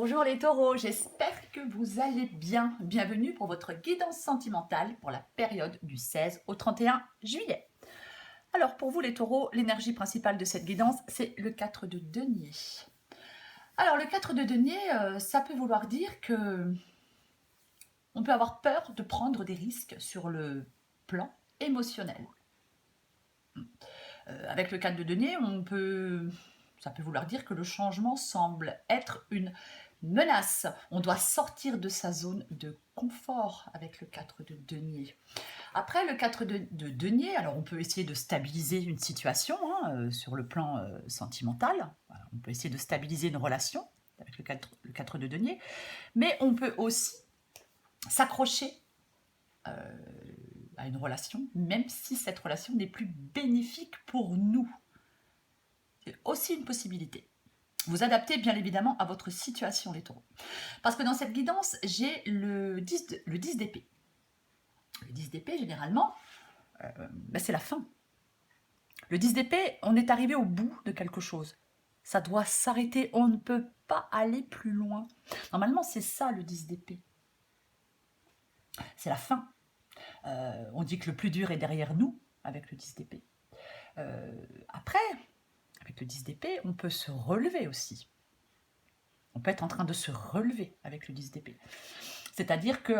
Bonjour les taureaux, j'espère que vous allez bien. Bienvenue pour votre guidance sentimentale pour la période du 16 au 31 juillet. Alors pour vous les taureaux, l'énergie principale de cette guidance, c'est le 4 de denier. Alors le 4 de denier, ça peut vouloir dire que on peut avoir peur de prendre des risques sur le plan émotionnel. Avec le 4 de denier, ça peut vouloir dire que le changement semble être une menace. On doit sortir de sa zone de confort avec le 4 de denier. Après le 4 de denier, alors on peut essayer de stabiliser une situation sur le plan sentimental. Voilà, on peut essayer de stabiliser une relation avec le 4 de denier. Mais on peut aussi s'accrocher à une relation, même si cette relation n'est plus bénéfique pour nous. C'est aussi une possibilité. Vous adaptez bien évidemment à votre situation, les taureaux. Parce que dans cette guidance, j'ai le 10 d'épée. Le 10 d'épée, généralement, c'est la fin. Le 10 d'épée, on est arrivé au bout de quelque chose. Ça doit s'arrêter, on ne peut pas aller plus loin. Normalement, c'est ça le 10 d'épée. C'est la fin. On dit que le plus dur est derrière nous avec le 10 d'épée. Après, avec le 10 d'épée, on peut se relever aussi. On peut être en train de se relever avec le 10 d'épée. C'est-à-dire que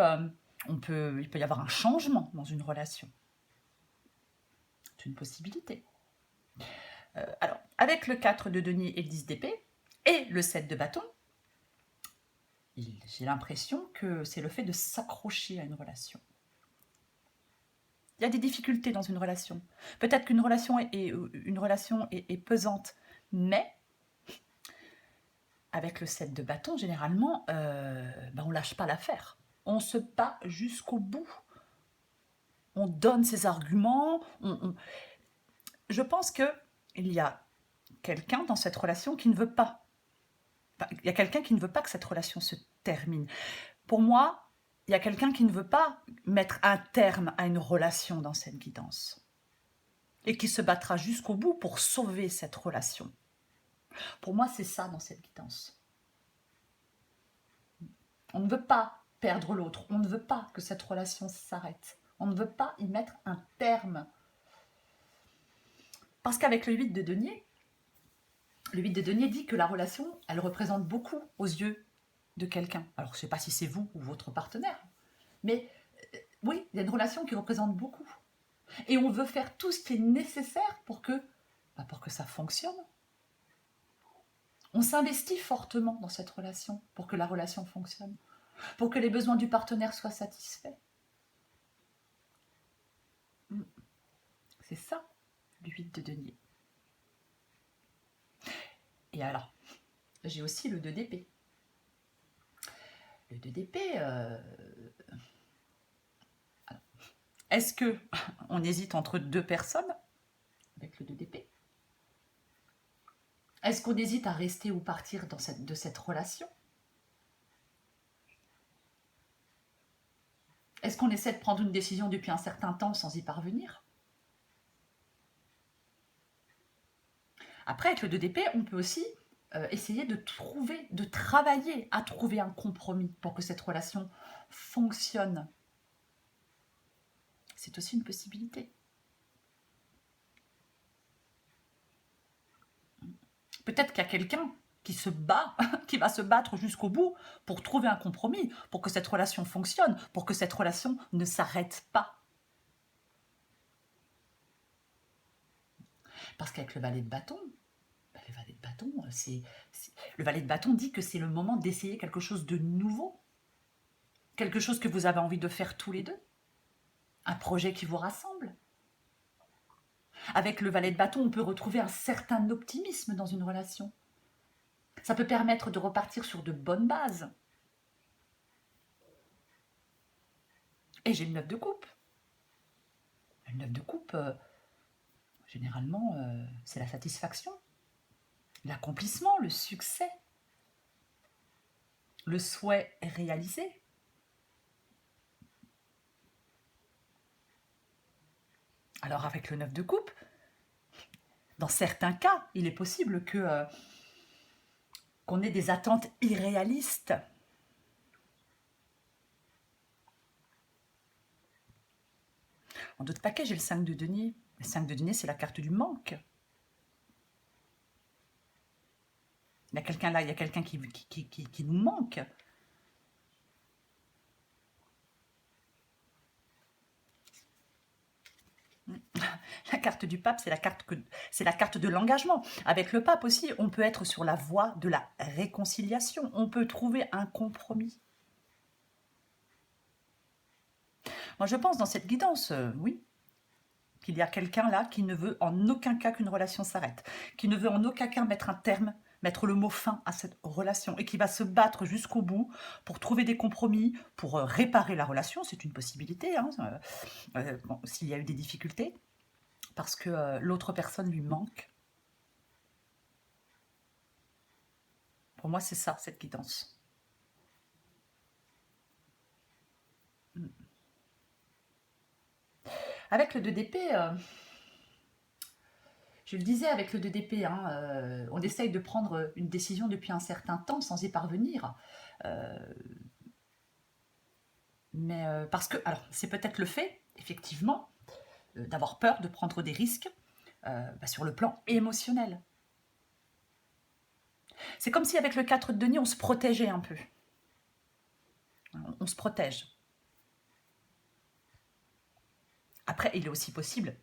il peut y avoir un changement dans une relation. C'est une possibilité. Alors, avec le 4 de denier et le 10 d'épée, et le 7 de bâton, j'ai l'impression que c'est le fait de s'accrocher à une relation. Il y a des difficultés dans une relation. Peut-être qu'une relation est pesante, mais avec le 7 de bâton, généralement, on ne lâche pas l'affaire. On se bat jusqu'au bout. On donne ses arguments. Je pense qu'il y a quelqu'un dans cette relation qui ne veut pas. Il y a quelqu'un qui ne veut pas que cette relation se termine. Pour moi, il y a quelqu'un qui ne veut pas mettre un terme à une relation dans cette guidance. Et qui se battra jusqu'au bout pour sauver cette relation. Pour moi, c'est ça dans cette guidance. On ne veut pas perdre l'autre. On ne veut pas que cette relation s'arrête. On ne veut pas y mettre un terme. Parce qu'avec le 8 de denier, le 8 de denier dit que la relation, elle représente beaucoup aux yeux de quelqu'un. Alors, je ne sais pas si c'est vous ou votre partenaire, mais oui, il y a une relation qui représente beaucoup. Et on veut faire tout ce qui est nécessaire pour que ça fonctionne. On s'investit fortement dans cette relation pour que la relation fonctionne, pour que les besoins du partenaire soient satisfaits. C'est ça, le 8 de denier. Et alors, j'ai aussi le 2 d'épée. Le 2 d'épée, est-ce qu'on hésite entre deux personnes avec le 2 d'épée? Est-ce qu'on hésite à rester ou partir de cette relation? Est-ce qu'on essaie de prendre une décision depuis un certain temps sans y parvenir? Après, avec le 2 d'épée, on peut aussi essayer de travailler à trouver un compromis pour que cette relation fonctionne. C'est aussi une possibilité. Peut-être qu'il y a quelqu'un qui se bat, qui va se battre jusqu'au bout pour trouver un compromis, pour que cette relation fonctionne, pour que cette relation ne s'arrête pas. Parce qu'avec le valet de bâton, le valet de bâton dit que c'est le moment d'essayer quelque chose de nouveau, quelque chose que vous avez envie de faire tous les deux, un projet qui vous rassemble. Avec le valet de bâton, on peut retrouver un certain optimisme dans une relation. Ça peut permettre de repartir sur de bonnes bases. Et j'ai le 9 de coupe. Le 9 de coupe, généralement, c'est la satisfaction, l'accomplissement, le succès, le souhait réalisé. Alors avec le 9 de coupe, dans certains cas, il est possible qu'on ait des attentes irréalistes. En d'autres paquets, j'ai le 5 de denier. Le 5 de denier, c'est la carte du manque. Il y a quelqu'un là, il y a quelqu'un qui nous manque. La carte du pape, c'est la carte de l'engagement. Avec le pape aussi, on peut être sur la voie de la réconciliation. On peut trouver un compromis. Moi, je pense dans cette guidance, oui, qu'il y a quelqu'un là qui ne veut en aucun cas qu'une relation s'arrête, qui ne veut en aucun cas mettre un terme, mettre le mot fin à cette relation et qui va se battre jusqu'au bout pour trouver des compromis, pour réparer la relation. C'est une possibilité, hein, bon, s'il y a eu des difficultés, parce que l'autre personne lui manque. Pour moi, c'est ça, cette guidance. Avec le 2 d'épée, je le disais avec le 2 d'épée, hein, on essaye de prendre une décision depuis un certain temps sans y parvenir. Mais parce que, alors, c'est peut-être le fait, effectivement, d'avoir peur de prendre des risques sur le plan émotionnel. C'est comme si avec le 4 de denier, on se protégeait un peu. On se protège. Après, il est aussi possible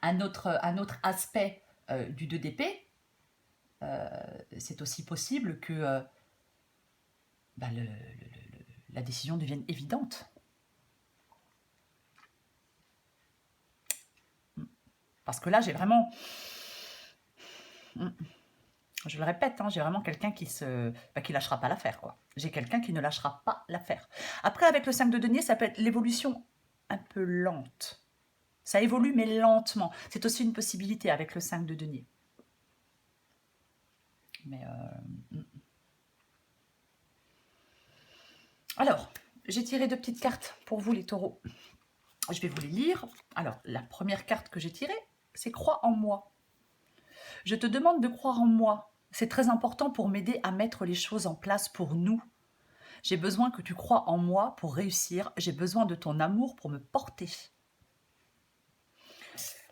un autre aspect du 2 d'épée, c'est aussi possible que la décision devienne évidente. Parce que là, j'ai vraiment... Je le répète, hein, j'ai vraiment quelqu'un qui lâchera pas l'affaire, quoi. J'ai quelqu'un qui ne lâchera pas l'affaire. Après, avec le 5 de denier, ça peut être l'évolution un peu lente. Ça évolue, mais lentement. C'est aussi une possibilité avec le 5 de denier. Mais alors, j'ai tiré 2 petites cartes pour vous, les taureaux. Je vais vous les lire. Alors, la première carte que j'ai tirée, c'est « Crois en moi ». Je te demande de croire en moi. C'est très important pour m'aider à mettre les choses en place pour nous. J'ai besoin que tu crois en moi pour réussir. J'ai besoin de ton amour pour me porter.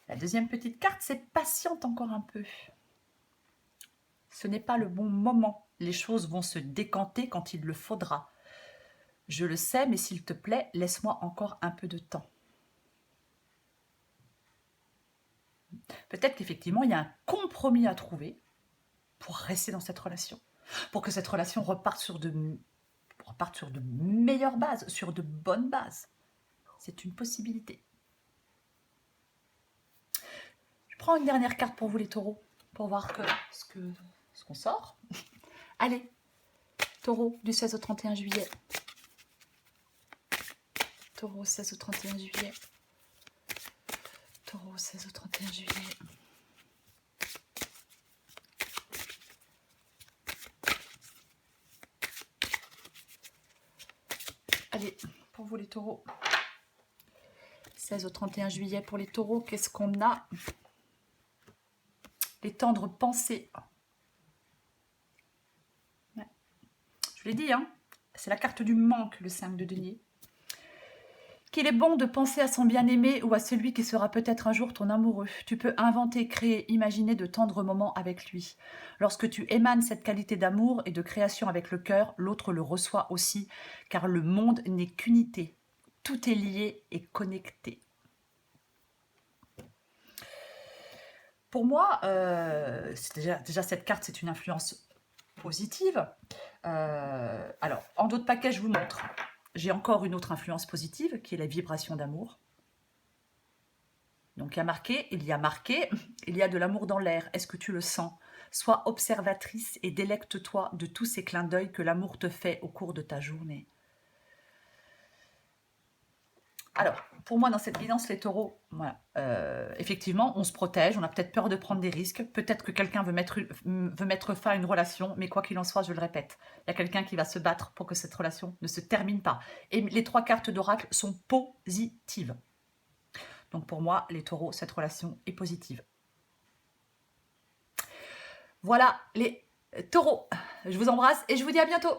La deuxième petite carte, c'est « Patiente encore un peu ». Ce n'est pas le bon moment. Les choses vont se décanter quand il le faudra. Je le sais, mais s'il te plaît, laisse-moi encore un peu de temps. Peut-être qu'effectivement, il y a un compromis à trouver pour rester dans cette relation, pour que cette relation reparte sur de meilleures bases, sur de bonnes bases. C'est une possibilité. Je prends une dernière carte pour vous, les taureaux, pour voir ce qu'on sort. Allez, taureau, du 16 au 31 juillet. Taureau, 16 au 31 juillet. Taureau, 16 au 31 juillet. Allez, pour vous les taureaux. 16 au 31 juillet pour les taureaux, qu'est-ce qu'on a? Les tendres pensées. Ouais. Je l'ai dit, hein, c'est la carte du manque, le 5 de denier. Qu'il est bon de penser à son bien-aimé ou à celui qui sera peut-être un jour ton amoureux. Tu peux inventer, créer, imaginer de tendres moments avec lui. Lorsque tu émanes cette qualité d'amour et de création avec le cœur, l'autre le reçoit aussi, car le monde n'est qu'unité. Tout est lié et connecté. Pour moi, déjà cette carte, c'est une influence positive. Alors, en d'autres paquets, je vous montre. J'ai encore une autre influence positive, qui est la vibration d'amour. Donc, il y a marqué, il y a de l'amour dans l'air. Est-ce que tu le sens? Sois observatrice et délecte-toi de tous ces clins d'œil que l'amour te fait au cours de ta journée. Alors, pour moi, dans cette guidance, les taureaux, voilà, effectivement, on se protège, on a peut-être peur de prendre des risques, peut-être que quelqu'un veut mettre fin à une relation, mais quoi qu'il en soit, je le répète, il y a quelqu'un qui va se battre pour que cette relation ne se termine pas. Et les 3 cartes d'oracle sont positives. Donc pour moi, les taureaux, cette relation est positive. Voilà Taureau, je vous embrasse et je vous dis à bientôt.